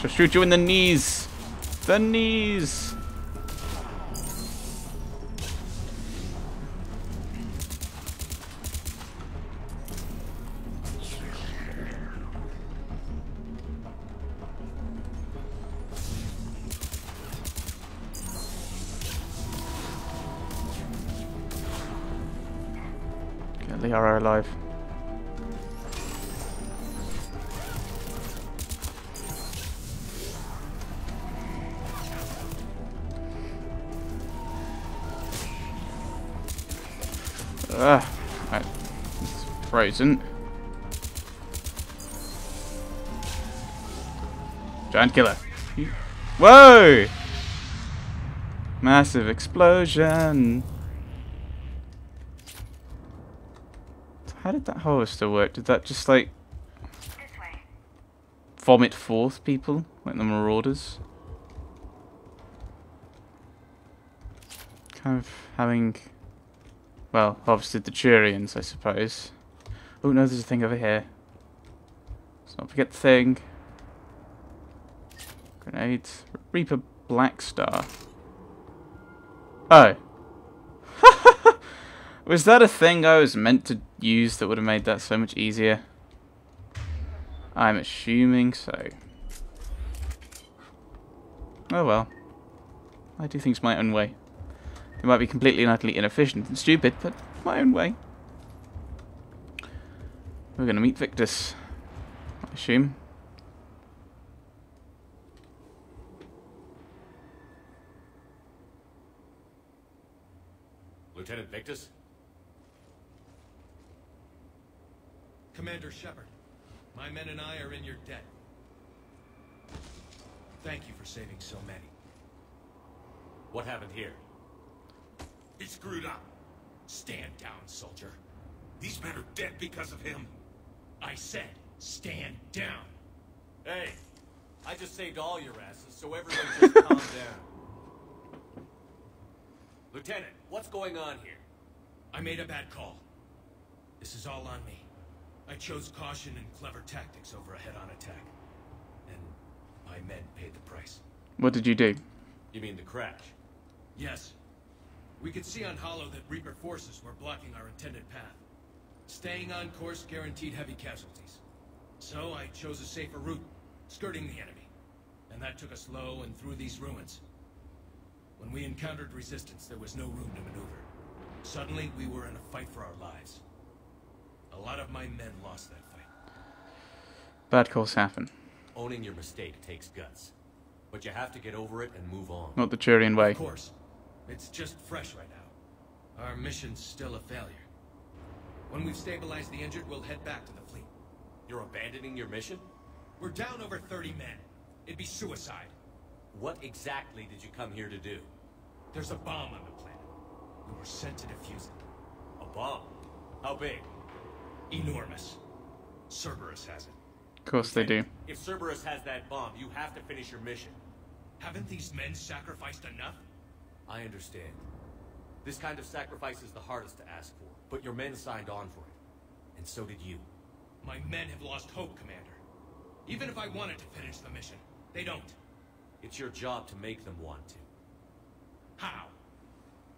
shall shoot you in the knees. The knees. Get Liara alive. Right. It's frozen. Giant killer. Whoa! Massive explosion. How did that harvester work? Did that just like vomit forth people like the marauders? Kind of having, well, harvested the Silurians, I suppose. Oh no, there's a thing over here. Let's not forget the thing. Grenades. Reaper Black Star. Oh. Was that a thing I was meant to use that would have made that so much easier? I'm assuming so. Oh well. I do things my own way. It might be completely and utterly inefficient and stupid, but my own way. We're going to meet Victus, I assume. Lieutenant Victus? Commander Shepard, my men and I are in your debt. Thank you for saving so many. What happened here? He screwed up. Stand down, soldier. These men are dead because of him. I said, stand down. Hey, I just saved all your asses, so everyone just calm down. Lieutenant, what's going on here? I made a bad call. This is all on me. I chose caution and clever tactics over a head-on attack. And my men paid the price. What did you do? You mean the crash? Yes. We could see on Hollow that Reaper forces were blocking our intended path. Staying on course guaranteed heavy casualties. So I chose a safer route, skirting the enemy. And that took us low and through these ruins. When we encountered resistance, there was no room to maneuver. Suddenly, we were in a fight for our lives. A lot of my men lost that fight. Bad calls happen. Owning your mistake takes guts. But you have to get over it and move on. Not the Turian way. Of course. It's just fresh right now. Our mission's still a failure. When we've stabilized the injured, we'll head back to the fleet. You're abandoning your mission? We're down over 30 men. It'd be suicide. What exactly did you come here to do? There's a bomb on the planet. We were sent to defuse it. A bomb? How big? Enormous. Cerberus has it. Of course they do. If Cerberus has that bomb, you have to finish your mission. Haven't these men sacrificed enough? I understand. This kind of sacrifice is the hardest to ask for, but your men signed on for it. And so did you. My men have lost hope, Commander. Even if I wanted to finish the mission, they don't. It's your job to make them want to. How?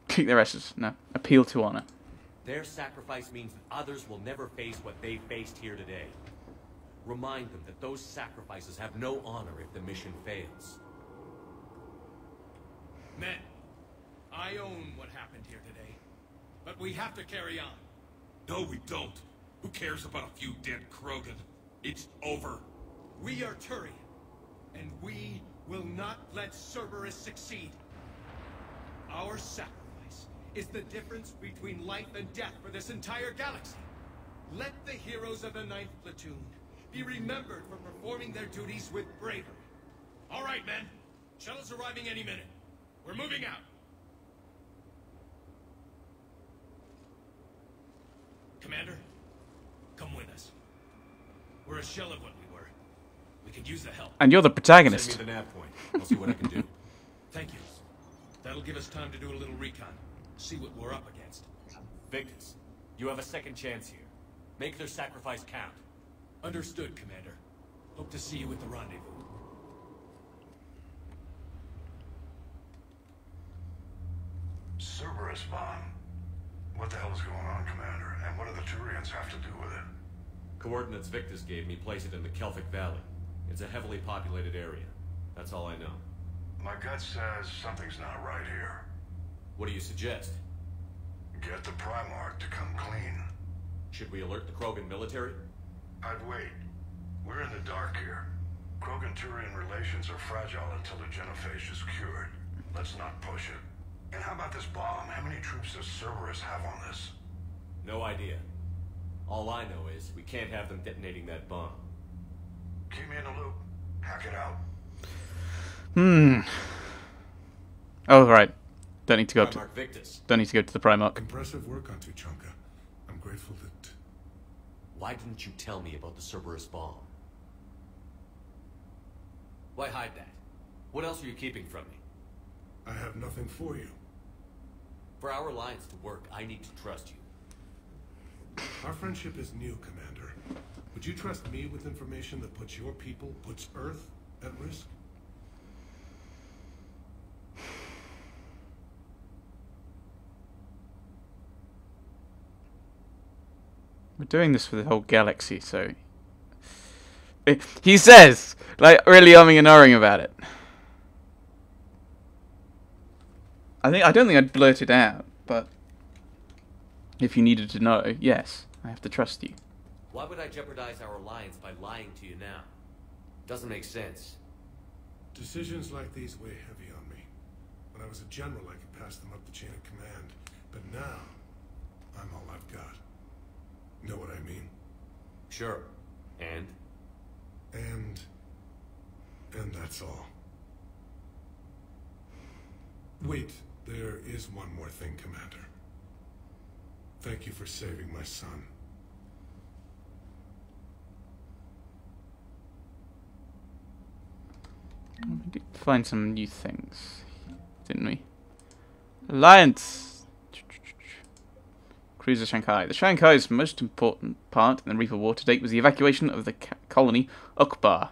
Kick their asses. No. Appeal to honor. Their sacrifice means that others will never face what they faced here today. Remind them that those sacrifices have no honor if the mission fails. Men, I own what happened here today. But we have to carry on. No, we don't. Who cares about a few dead Krogan? It's over. We are Turian. And we will not let Cerberus succeed. Our sacrifice is the difference between life and death for this entire galaxy. Let the heroes of the 9th Platoon be remembered for performing their duties with bravery. All right, men. Shuttle's arriving any minute. We're moving out. Commander, come with us. We're a shell of what we were. We could use the help. And you're the protagonist. Send me the nav point. I'll see what I can do. Thank you. That'll give us time to do a little recon. See what we're up against. Victus, you have a second chance here. Make their sacrifice count. Understood, Commander. Hope to see you at the rendezvous. Cerberus bomb. What the hell is going on, Commander? And what do the Turians have to do with it? Coordinates Victus gave me place it in the Celtic Valley. It's a heavily populated area. That's all I know. My gut says something's not right here. What do you suggest? Get the Primarch to come clean. Should we alert the Krogan military? I'd wait. We're in the dark here. Krogan-Turian relations are fragile until the genophage is cured. Let's not push it. And how about this bomb? How many troops does Cerberus have on this? No idea. All I know is we can't have them detonating that bomb. Keep me in the loop. Hack it out. Oh, right. Don't need to go up to... Primarch Victus. Don't need to go to the Primarch. Impressive work on Tuchanka. I'm grateful that... Why didn't you tell me about the Cerberus bomb? Why hide that? What else are you keeping from me? I have nothing for you. For our alliance to work, I need to trust you. Our friendship is new, Commander. Would you trust me with information that puts your people, puts Earth, at risk? We're doing this for the whole galaxy, so... He says! Like, really umming and ahhing about it. I don't think I'd blurt it out, but... If you needed to know, yes, I have to trust you. Why would I jeopardize our alliance by lying to you now? Doesn't make sense. Decisions like these weigh heavy on me. When I was a general, I could pass them up the chain of command. But now, I'm all I've got. Know what I mean? Sure. And? And that's all. Wait, there is one more thing, Commander. Thank you for saving my son. We did find some new things, didn't we? Alliance! Cruiser Shanghai. The Shanghai's most important part in the Reaper War to date was the evacuation of the colony Ukbar.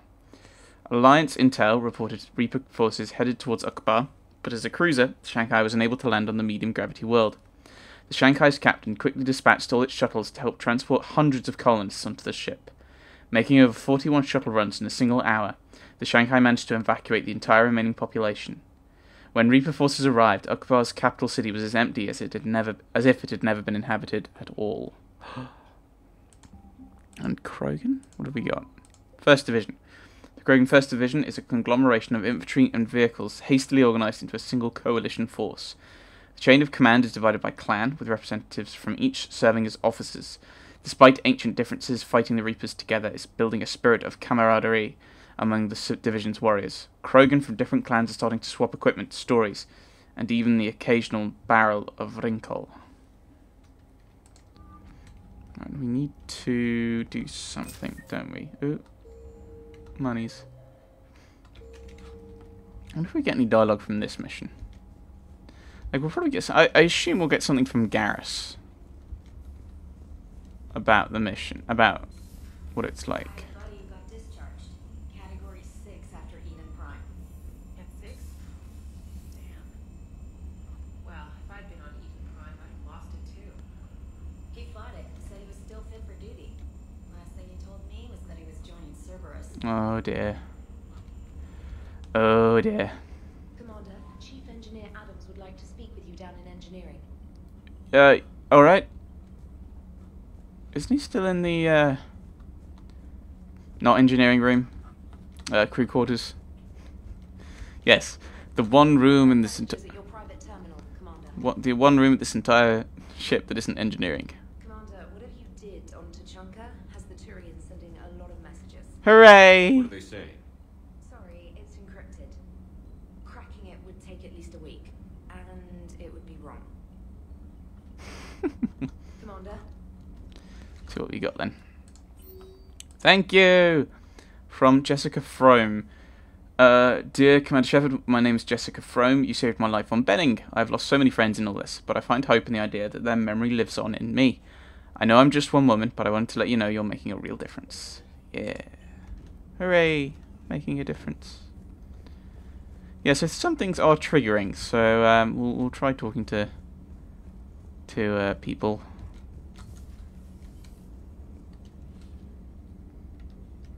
Alliance intel reported Reaper forces headed towards Ukbar, but as a cruiser, Shanghai was unable to land on the medium-gravity world. The Shanghai's captain quickly dispatched all its shuttles to help transport hundreds of colonists onto the ship. Making over 41 shuttle runs in a single hour, the Shanghai managed to evacuate the entire remaining population. When Reaper forces arrived, Ukbar's capital city was as empty as if it had never been inhabited at all. And Krogan? What have we got? First Division. The Krogan First Division is a conglomeration of infantry and vehicles hastily organised into a single coalition force. The chain of command is divided by clan, with representatives from each serving as officers. Despite ancient differences, fighting the Reapers together is building a spirit of camaraderie among the division's warriors. Krogan from different clans are starting to swap equipment, stories, and even the occasional barrel of wrinkle. Right, we need to do something, don't we? Ooh. Monies. I wonder if we get any dialogue from this mission. Like, we'll probably get some, I assume we'll get something from Garrus about the mission, about what it's like. Oh dear. Oh dear. Commander, Chief Engineer Adams would like to speak with you down in engineering. Alright. Isn't he still in the, not engineering room? Crew quarters? Yes. The one room in this entire... Your private terminal, Commander. What, the one room at this entire ship that isn't engineering. Commander, whatever you did on Tuchanka has the Turians sending a lot of messages. Hooray! What are they saying? Sorry, it's encrypted. Cracking it would take at least a week, and it would be wrong. Commander? See what we got then. Thank you! From Jessica Frome. Dear Commander Shepard, my name is Jessica Frome. You saved my life on Benning. I've lost so many friends in all this, but I find hope in the idea that their memory lives on in me. I know I'm just one woman, but I wanted to let you know you're making a real difference. Yeah. Hooray! Making a difference. Yeah, so some things are triggering, so we'll try talking to to people.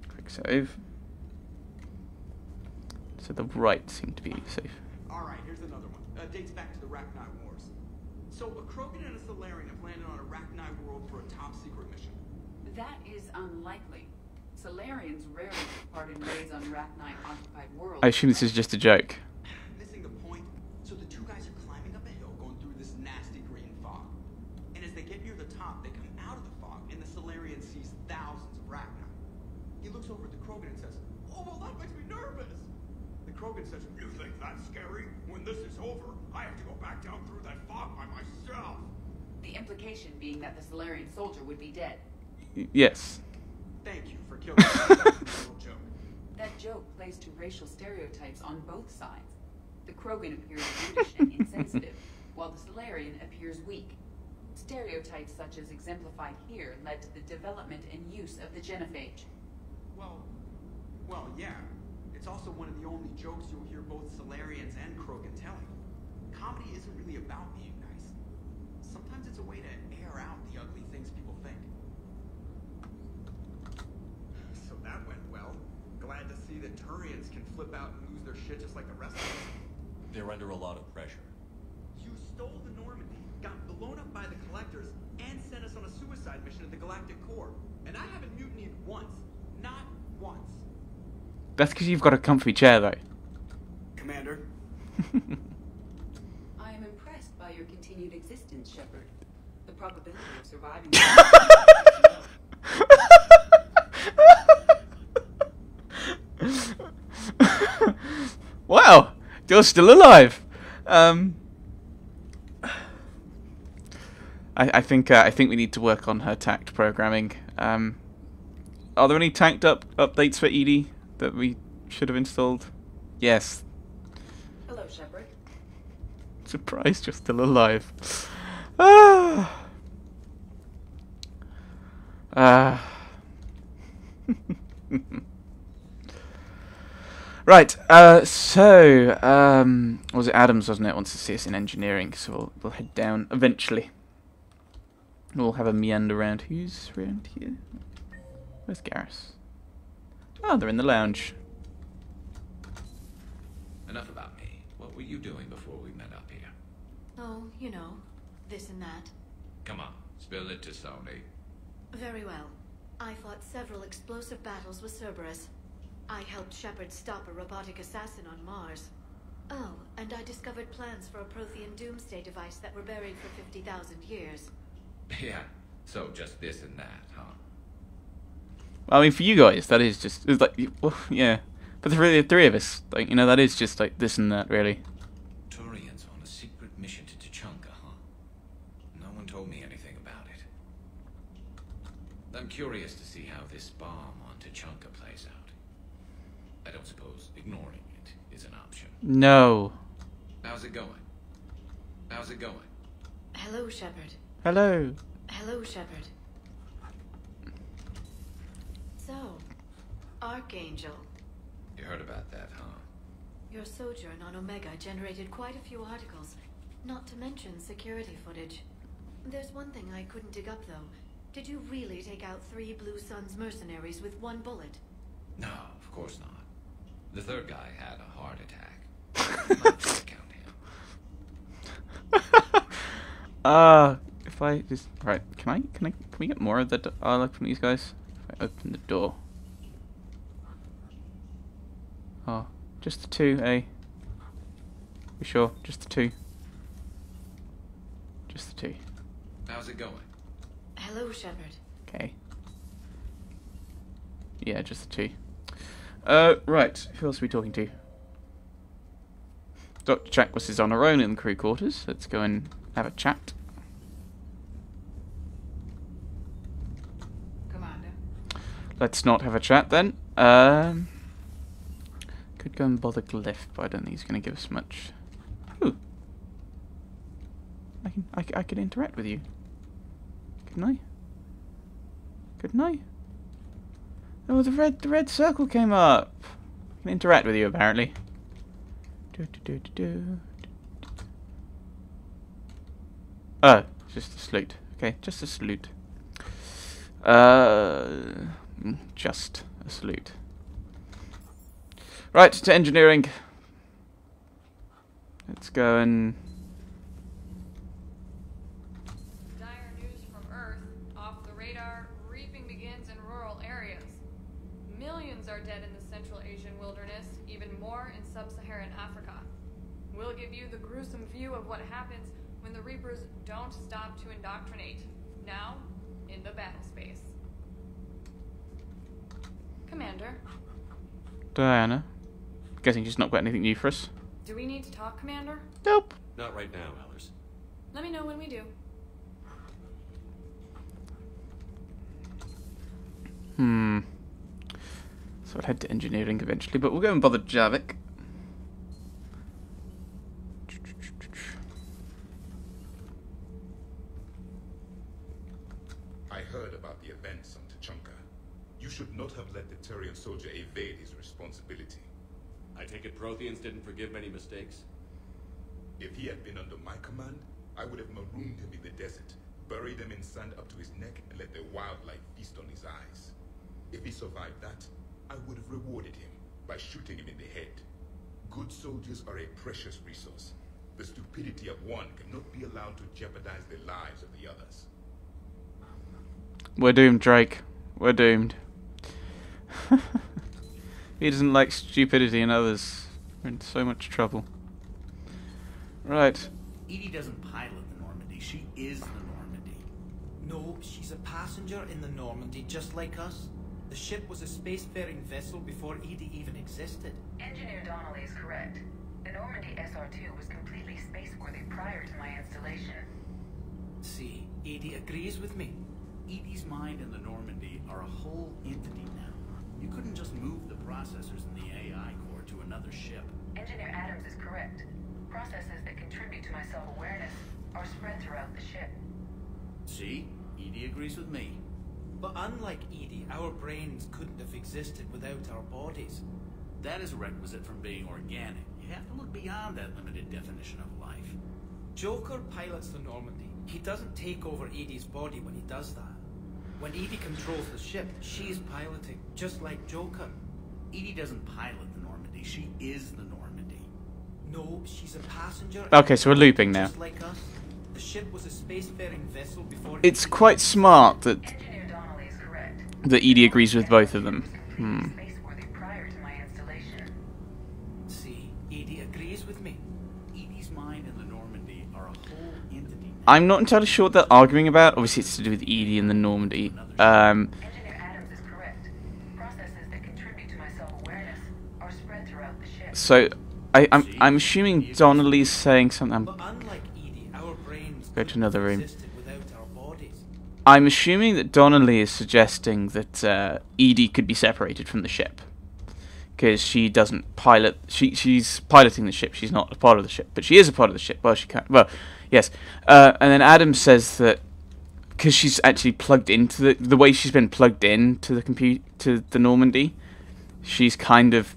Quick save. So the right seemed to be safe. Alright, here's another one. Dates back to the Rachni Wars. So, a Krogan and a Silurian have landed on a Rachni world for a top-secret mission. That is unlikely. Silurians rarely take part in raids on Rachni-occupied worlds. I assume this is just a joke. Missing the point? So the two guys are climbing up a hill going through this nasty green fog. And as they get near the top, they come out of the fog, and the Silurian sees thousands of Rachni. He looks over at the Krogan and says, "Oh, well, that makes me nervous." The Krogan says, You think that's scary? When this is over, I have to go back down through that fog by myself. The implication being that the Silurian soldier would be dead. Yes. "Thank you for killing me." That was a little joke. That joke plays to racial stereotypes on both sides. The Krogan appears brutish and insensitive, while the Silurian appears weak. Stereotypes such as exemplified here led to the development and use of the genophage. Well, yeah. It's also one of the only jokes you'll hear both Silurians and Krogan telling. Comedy isn't really about being nice. Sometimes it's a way to air out the ugly things people think. So that went well. Glad to see that Turians can flip out and lose their shit just like the rest of us. They're under a lot of pressure. You stole the Normandy, got blown up by the Collectors, and sent us on a suicide mission at the Galactic Core. And I haven't mutinied once. Not once. That's because you've got a comfy chair, though. Commander. I am impressed by your continued existence, Shepard. The probability of surviving... Wow, you're still alive. I think we need to work on her tact programming. Are there any tact updates for Edie that we should have installed? Yes. Hello, Shepard. Surprised you're still alive. Ah. Right, so, was it Adams, wasn't it, wants to see us in engineering, so we'll head down eventually. We'll have a meander around. Who's around here? Where's Garrus? Oh, they're in the lounge. Enough about me. What were you doing before we met up here? Oh, you know, this and that. Come on, spill it to Sony. Very well. I fought several explosive battles with Cerberus. I helped Shepard stop a robotic assassin on Mars. Oh, and I discovered plans for a Prothean doomsday device that were buried for 50,000 years. Yeah, so just this and that, huh? I mean, for you guys, that is just, it's like, well, yeah. But the three of us, like, you know, that is just like this and that, really. Turians on a secret mission to Tuchanka, huh? No one told me anything about it. I'm curious to see how this bomb on Tuchanka plays out. I don't suppose ignoring it is an option. No. How's it going? How's it going? Hello, Shepard. Hello. Hello, Shepard. So, Archangel. You heard about that, huh? Your sojourn on Omega generated quite a few articles, not to mention security footage. There's one thing I couldn't dig up, though. Did you really take out 3 Blue Suns mercenaries with 1 bullet? No, of course not. The third guy had a heart attack. Not to count him. If I just right, can we get more of the dialogue from these guys? If I open the door. Oh, just the 2, eh? You sure? Just the 2. Just the 2. How's it going? Hello, Shepard. Okay. Yeah, just the 2. Right. Who else are we talking to? Dr. Chakwas is on her own in the crew quarters. Let's go and have a chat. Commander. Let's not have a chat then. Could go and bother Glyph, but I don't think he's going to give us much. Ooh. I can interact with you. Couldn't I? Couldn't I? Oh, the red circle came up. I can interact with you apparently. Oh, Just a salute. Okay, just a salute. Just a salute. Right, to engineering. Let's go and... Dire news from Earth. Off the radar, reaping begins in rural areas. Millions are dead in the Central Asian wilderness, even more in sub-Saharan Africa. We'll give you the gruesome view of what happens when the Reapers don't stop to indoctrinate. Now, in the battle space. Commander. Diana. Guessing she's not got anything new for us. Do we need to talk, Commander? Nope. Not right now, Ellers. Let me know when we do. So I'll head to engineering eventually, but we'll go and bother Javik. I heard about the events on Tachanka. You should not have let the Turian soldier evade his responsibility. I take it Protheans didn't forgive many mistakes? If he had been under my command, I would have marooned him in the desert, buried him in sand up to his neck, and let the wildlife feast on his eyes. If he survived that, I would have rewarded him by shooting him in the head. Good soldiers are a precious resource. The stupidity of one cannot be allowed to jeopardize the lives of the others. We're doomed, Drake. We're doomed. He doesn't like stupidity in others. We're in so much trouble. Right. Edie doesn't pilot the Normandy. She is the Normandy. No, she's a passenger in the Normandy, just like us. The ship was a spacefaring vessel before Edie even existed. Engineer Donnelly is correct. The Normandy SR-2 was completely spaceworthy prior to my installation. See, Edie agrees with me. Edie's mind and the Normandy are a whole entity now. You couldn't just move the processors in the AI core to another ship. Engineer Adams is correct. Processes that contribute to my self-awareness are spread throughout the ship. See? Edie agrees with me. But unlike Edie, our brains couldn't have existed without our bodies. That is a requisite from being organic. You have to look beyond that limited definition of life. Joker pilots the Normandy. He doesn't take over Edie's body when he does that. When Edie controls the ship, she's piloting, just like Joker. Edie doesn't pilot the Normandy. She is the Normandy. No, she's a passenger. Okay, so we're looping now. Just like us. The ship was a spacefaring vessel before. It's quite smart that Engineer Donnelly is correct. Edie agrees with both of them. Spaceworthy prior to my installation. See, Edie agrees with me. Edie's mind and the Normandy are a whole entity. I'm not entirely sure what they're arguing about. Obviously, it's to do with Edie and the Normandy. Engineer Adams is correct. Processes that contribute to my self-awareness are spread throughout the ship. So, I'm assuming Donnelly's saying something. But unlike Edie, our brains Go to another room. existed without our bodies. I'm assuming that Donnelly is suggesting that Edie could be separated from the ship. Because she doesn't pilot... She's piloting the ship. She's not a part of the ship. But she is a part of the ship. Well, she can't... Well, yes. And then Adam says that... Because she's actually plugged into the way she's been plugged in to the Normandy, she's kind of...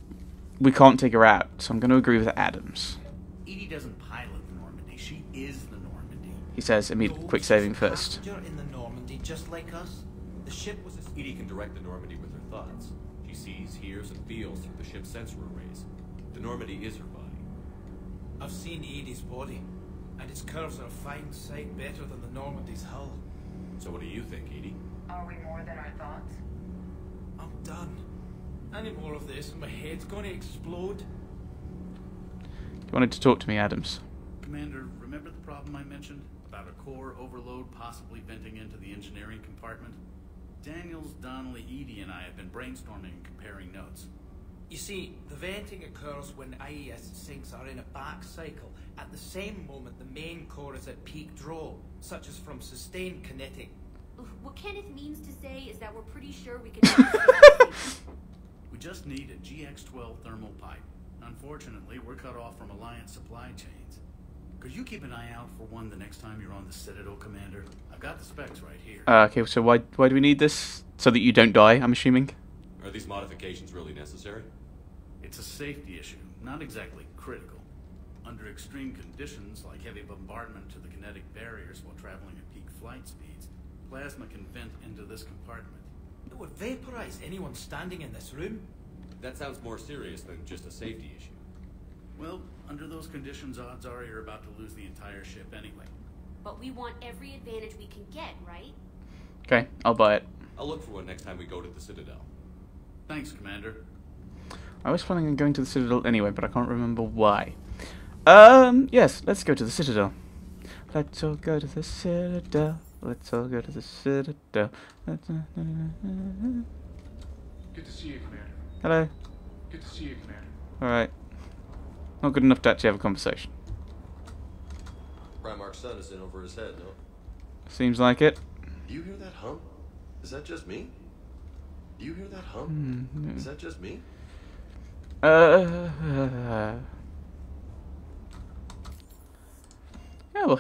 We can't take her out. So I'm going to agree with Adams. Edie doesn't pilot the Normandy. She is the Normandy. He says, immediate quick saving first. Passenger in the Normandy, just like us. The ship was a... Edie can direct the Normandy with her thoughts. She sees, hears, and feels through the ship's sensor arrays. The Normandy is her body. I've seen Edie's body, and its curves are a fine sight better than the Normandy's hull. So what do you think, Edie? Are we more than our thoughts? I'm done. Any more of this, and my head's gonna explode. You wanted to talk to me, Adams. Commander, remember the problem I mentioned? About a core overload possibly venting into the engineering compartment? Daniels, Donnelly, Edie, and I have been brainstorming and comparing notes. You see, the venting occurs when IES sinks are in a back cycle. At the same moment, the main core is at peak draw, such as from sustained kinetic. What Kenneth means to say is that we're pretty sure we can... We just need a GX-12 thermal pipe. Unfortunately, we're cut off from Alliance supply chains. Could you keep an eye out for one the next time you're on the Citadel, Commander? I've got the specs right here. Okay, so why do we need this? So that you don't die, I'm assuming? Are these modifications really necessary? It's a safety issue, not exactly critical. Under extreme conditions, like heavy bombardment to the kinetic barriers while traveling at peak flight speeds, plasma can vent into this compartment. It would vaporize anyone standing in this room? That sounds more serious than just a safety issue. Well, under those conditions, odds are you're about to lose the entire ship anyway. But we want every advantage we can get, right? Okay, I'll buy it. I'll look for one next time we go to the Citadel. Thanks, Commander. I was planning on going to the Citadel anyway, but I can't remember why. Yes, let's go to the Citadel. Let's all go to the Citadel. Let's all go to the Citadel. Good to see you, Commander. Hello. Good to see you, Commander. Alright. Not good enough to actually have a conversation. Primarch's son is in over his head, no? Seems like it. Do you hear that hum? Is that just me? Do you hear that hum? Is that just me? Yeah,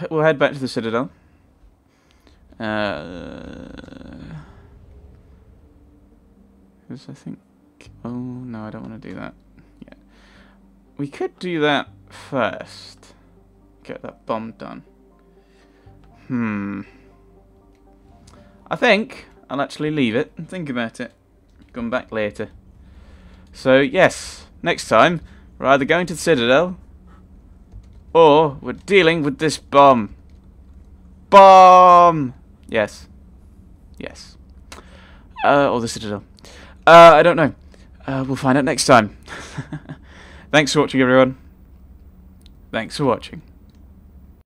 we'll head back to the Citadel. Because I think... Oh, no, I don't want to do that. Yeah. We could do that first. Get that bomb done. I think I'll actually leave it and think about it. Come back later. So, yes, next time, we're either going to the Citadel, or we're dealing with this bomb. Bomb! Yes. Yes. Or the Citadel. I don't know. We'll find out next time. Thanks for watching, everyone. Thanks for watching.